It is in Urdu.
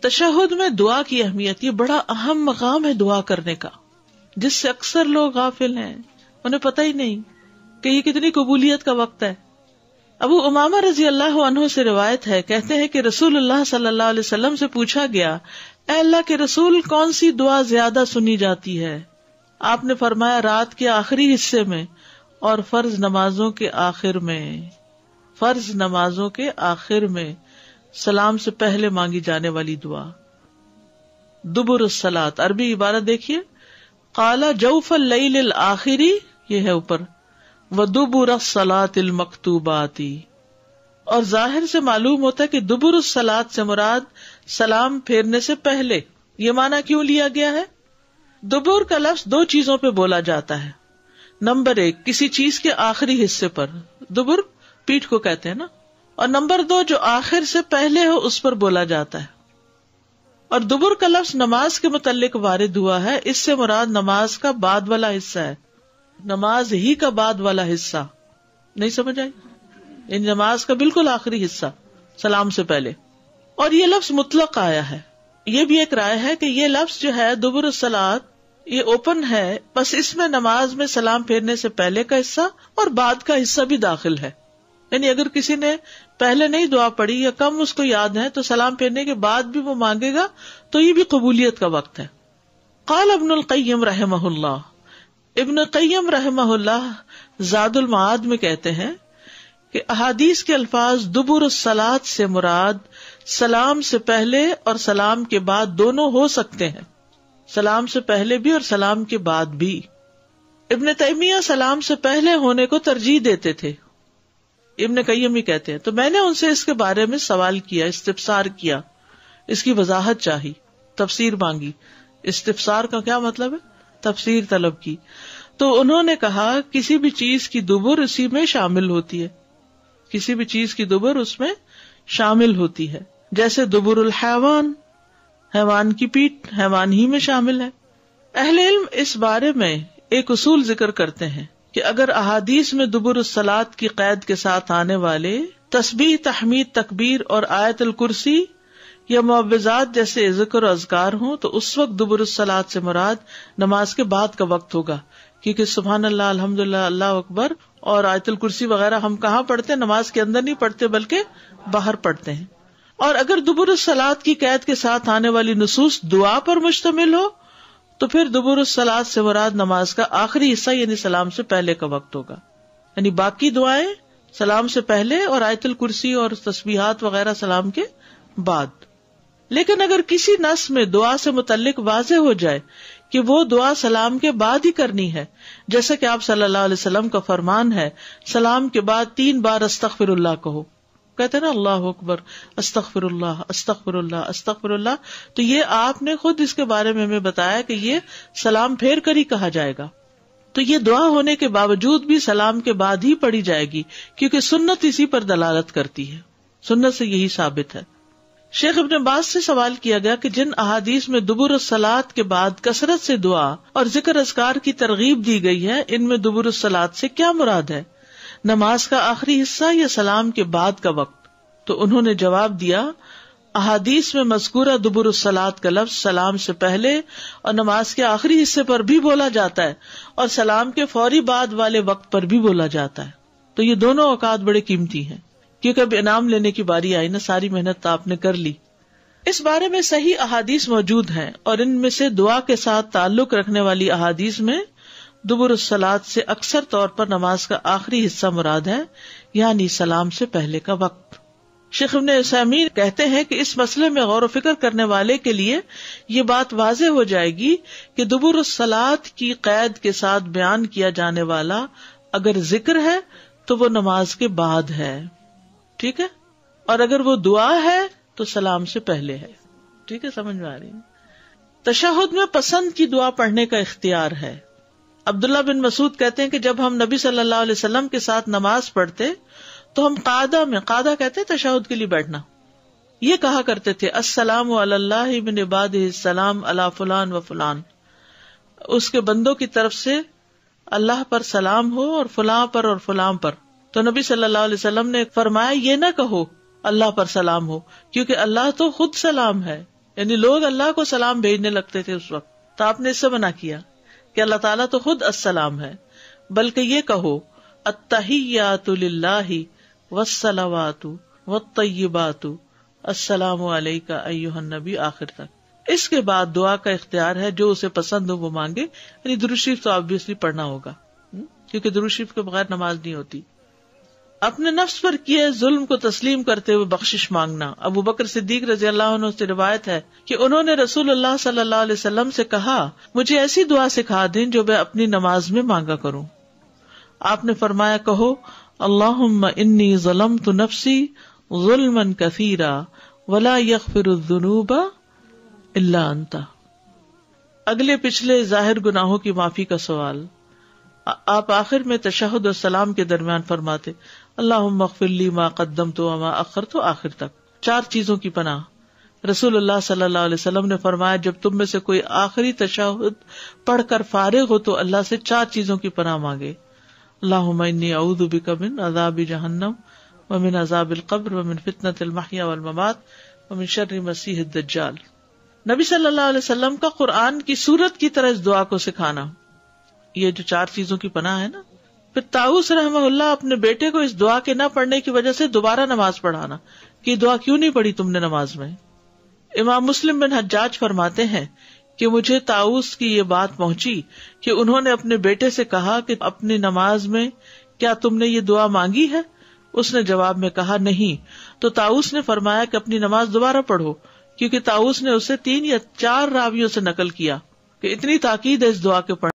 تشہد میں دعا کی اہمیت، یہ بڑا اہم مقام ہے دعا کرنے کا، جس سے اکثر لوگ غافل ہیں، انہیں پتہ ہی نہیں کہ یہ کتنی قبولیت کا وقت ہے۔ ابو امامہ رضی اللہ عنہ سے روایت ہے، کہتے ہیں کہ رسول اللہ صلی اللہ علیہ وسلم سے پوچھا گیا، اے اللہ کے رسول، کون سی دعا زیادہ سنی جاتی ہے؟ آپ نے فرمایا، رات کے آخری حصے میں اور فرض نمازوں کے آخر میں۔ فرض نمازوں کے آخر میں سلام سے پہلے مانگی جانے والی دعا۔ دبر الصلاۃ، عربی عبارت دیکھیے، قال جوف اللیل الآخری، یہ ہے اوپر، ودبر الصلاۃ المکتوبات۔ اور ظاہر سے معلوم ہوتا ہے کہ دبر الصلاۃ سے مراد سلام پھیرنے سے پہلے۔ یہ معنی کیوں لیا گیا ہے؟ دبر کا لفظ دو چیزوں پہ بولا جاتا ہے۔ نمبر ایک، کسی چیز کے آخری حصے پر، دبر پیٹھ کو کہتے ہیں نا، اور نمبر دو، جو آخر سے پہلے ہو اس پر بولا جاتا ہے۔ اور دبر کا لفظ نماز کے متعلق وارد ہوا ہے، اس سے مراد نماز کا بعد والا حصہ ہے، نماز ہی کا بعد والا حصہ، نہیں سمجھ آئی؟ یعنی نماز کا بالکل آخری حصہ سلام سے پہلے۔ اور یہ لفظ مطلق آیا ہے، یہ بھی ایک رائے ہے کہ یہ لفظ جو ہے دبر الصلاۃ، یہ اوپن ہے، بس اس میں نماز میں سلام پھیرنے سے پہلے کا حصہ اور بعد کا حصہ بھی داخل ہے۔ یعنی اگر کسی نے پہلے نہیں دعا پڑھی یا کم اس کو یاد ہے تو سلام پھیرنے کے بعد بھی وہ مانگے گا تو یہ بھی قبولیت کا وقت ہے۔ قال ابن القیم رحمہ اللہ، ابن قیم رحمہ اللہ زاد المعاد میں کہتے ہیں کہ احادیث کے الفاظ دبر الصلاۃ سے مراد سلام سے پہلے اور سلام کے بعد دونوں ہو سکتے ہیں، سلام سے پہلے بھی اور سلام کے بعد بھی۔ ابن تیمیہ سلام سے پہلے ہونے کو ترجیح دیتے تھے، ابن قیم ہی کہتے ہیں، تو میں نے ان سے اس کے بارے میں سوال کیا، استفسار کیا، اس کی وضاحت چاہی، تفسیر مانگی۔ استفسار کا کیا مطلب ہے؟ تفسیر طلب کی۔ تو انہوں نے کہا کسی بھی چیز کی دبر اسی میں شامل ہوتی ہے، کسی بھی چیز کی دبر اس میں شامل ہوتی ہے، جیسے دبر الحیوان، حیوان کی پیٹھ حیوان ہی میں شامل ہے۔ اہل علم اس بارے میں ایک اصول ذکر کرتے ہیں کہ اگر احادیث میں دبر الصلاۃ کی قید کے ساتھ آنے والے تسبیح، تحمید، تکبیر اور آیت الکرسی یا معوذات جیسے ذکر و اذکار ہوں تو اس وقت دبر الصلاۃ سے مراد نماز کے بعد کا وقت ہوگا، کیونکہ سبحان اللہ، الحمدللہ، اللہ اکبر اور آیت الکرسی وغیرہ ہم کہاں پڑھتے ہیں؟ نماز کے اندر نہیں پڑھتے بلکہ باہر پڑھتے ہیں۔ اور اگر دبر الصلاۃ کی قید کے ساتھ آنے والی نصوص دعا پر مشتمل ہو تو پھر دبر الصلاۃ سے مراد نماز کا آخری حصہ یعنی سلام سے پہلے کا وقت ہوگا، یعنی باقی دعائیں سلام سے پہلے اور آیت الکرسی اور تسبیحات وغیرہ سلام کے بعد۔ لیکن اگر کسی نص میں دعا سے متعلق واضح ہو جائے کہ وہ دعا سلام کے بعد ہی کرنی ہے، جیسا کہ آپ صلی اللہ علیہ وسلم کا فرمان ہے، سلام کے بعد 3 بار استغفر اللہ کہو، کہتے ہیں نا اللہ اکبر، استغفر اللہ، استغفر اللہ، استغفر اللہ، تو یہ آپ نے خود اس کے بارے میں ہمیں بتایا کہ یہ سلام پھیر کر ہی کہا جائے گا۔ تو یہ دعا ہونے کے باوجود بھی سلام کے بعد ہی پڑھی جائے گی، کیونکہ سنت اسی پر دلالت کرتی ہے، سنت سے یہی ثابت ہے۔ شیخ ابن باز سے سوال کیا گیا کہ جن احادیث میں دبر الصلاۃ کے بعد کثرت سے دعا اور ذکر اذکار کی ترغیب دی گئی ہے، ان میں دبر الصلاۃ سے کیا مراد ہے؟ نماز کا آخری حصہ یا سلام کے بعد کا وقت؟ تو انہوں نے جواب دیا، احادیث میں مذکورہ دبر الصلاۃ کا لفظ سلام سے پہلے اور نماز کے آخری حصے پر بھی بولا جاتا ہے اور سلام کے فوری بعد والے وقت پر بھی بولا جاتا ہے۔ تو یہ دونوں اوقات بڑے قیمتی ہیں، کیونکہ اب انعام لینے کی باری آئی نا، ساری محنت آپ نے کر لی۔ اس بارے میں صحیح احادیث موجود ہیں، اور ان میں سے دعا کے ساتھ تعلق رکھنے والی احادیث میں دبر الصلاۃ سے اکثر طور پر نماز کا آخری حصہ مراد ہے، یعنی سلام سے پہلے کا وقت۔ شیخ ابن عثیمین کہتے ہیں کہ اس مسئلے میں غور و فکر کرنے والے کے لیے یہ بات واضح ہو جائے گی کہ دبر الصلاۃ کی قید کے ساتھ بیان کیا جانے والا اگر ذکر ہے تو وہ نماز کے بعد ہے، ٹھیک ہے، اور اگر وہ دعا ہے تو سلام سے پہلے ہے، ٹھیک ہے، سمجھ میں آ رہی ہے۔ تشہد میں پسند کی دعا پڑھنے کا اختیار ہے۔ عبداللہ بن مسعود کہتے ہیں کہ جب ہم نبی صلی اللہ علیہ وسلم کے ساتھ نماز پڑھتے تو ہم قعدہ کہتے ہیں تشہد کے لیے بیٹھنا، یہ کہا کرتے تھے السلام علی اللہ من عبادہ السلام علی فلان و فلان، اس کے بندوں کی طرف سے اللہ پر سلام ہو اور فلاں پر اور فلاں پر۔ تو نبی صلی اللہ علیہ وسلم نے فرمایا یہ نہ کہو اللہ پر سلام ہو، کیونکہ اللہ تو خود سلام ہے، یعنی لوگ اللہ کو سلام بھیجنے لگتے تھے اس وقت، تو آپ نے اس سے منع کیا کہ اللہ تعالیٰ تو خود السلام ہے، بلکہ یہ کہو التحیات للہ والصلوات والطیبات السلام علیک ایھا النبی، آخر تک۔ اس کے بعد دعا کا اختیار ہے، جو اسے پسند ہو وہ مانگے، یعنی درود شریف تو آبویسلی پڑھنا ہوگا کیونکہ درود شریف کے بغیر نماز نہیں ہوتی۔ اپنے نفس پر کیے ظلم کو تسلیم کرتے ہوئے بخشش مانگنا۔ ابو بکر صدیق رضی اللہ عنہ سے روایت ہے کہ انہوں نے رسول اللہ صلی اللہ علیہ وسلم سے کہا، مجھے ایسی دعا سکھا دیں جو میں اپنی نماز میں مانگا کروں۔ آپ نے فرمایا، کہو اللہم انی ظلمت نفسی ظلما کثیرا ولا یغفر الذنوب الا انت۔ اگلے پچھلے ظاہر گناہوں کی معافی کا سوال۔ آپ آخر میں تشہد اور سلام کے درمیان فرماتے اللہم اغفر لی ما قدمت وما اخرت، آخر تک۔ 4 چیزوں کی پناہ۔ رسول اللہ صلی اللہ علیہ وسلم نے فرمایا، جب تم میں سے کوئی آخری تشہد پڑھ کر فارغ ہو تو اللہ سے 4 چیزوں کی پناہ مانگے، اللہم انی اعوذ بک من عذاب جہنم ومن عذاب القبر ومن فتنة المحیا والممات ومن شر مسیح الدجال۔ نبی صلی اللہ علیہ وسلم کا قرآن کی سورت کی طرح اس دعا کو سکھانا، یہ جو 4 چیزوں کی پناہ ہے نا۔ پھر طاؤس رحمہ اللہ اپنے بیٹے کو اس دعا کے نہ پڑھنے کی وجہ سے دوبارہ نماز پڑھانا کہ دعا کیوں نہیں پڑھی تم نے نماز میں۔ امام مسلم بن حجاج فرماتے ہیں کہ مجھے طاؤس کی یہ بات پہنچی کہ انہوں نے اپنے بیٹے سے کہا کہ اپنی نماز میں کیا تم نے یہ دعا مانگی ہے؟ اس نے جواب میں کہا نہیں، تو طاؤس نے فرمایا کہ اپنی نماز دوبارہ پڑھو، کیونکہ طاؤس نے اسے 3 یا 4 راویوں سے نقل کیا کہ اتنی تاکید ہے اس دعا کے پڑھنے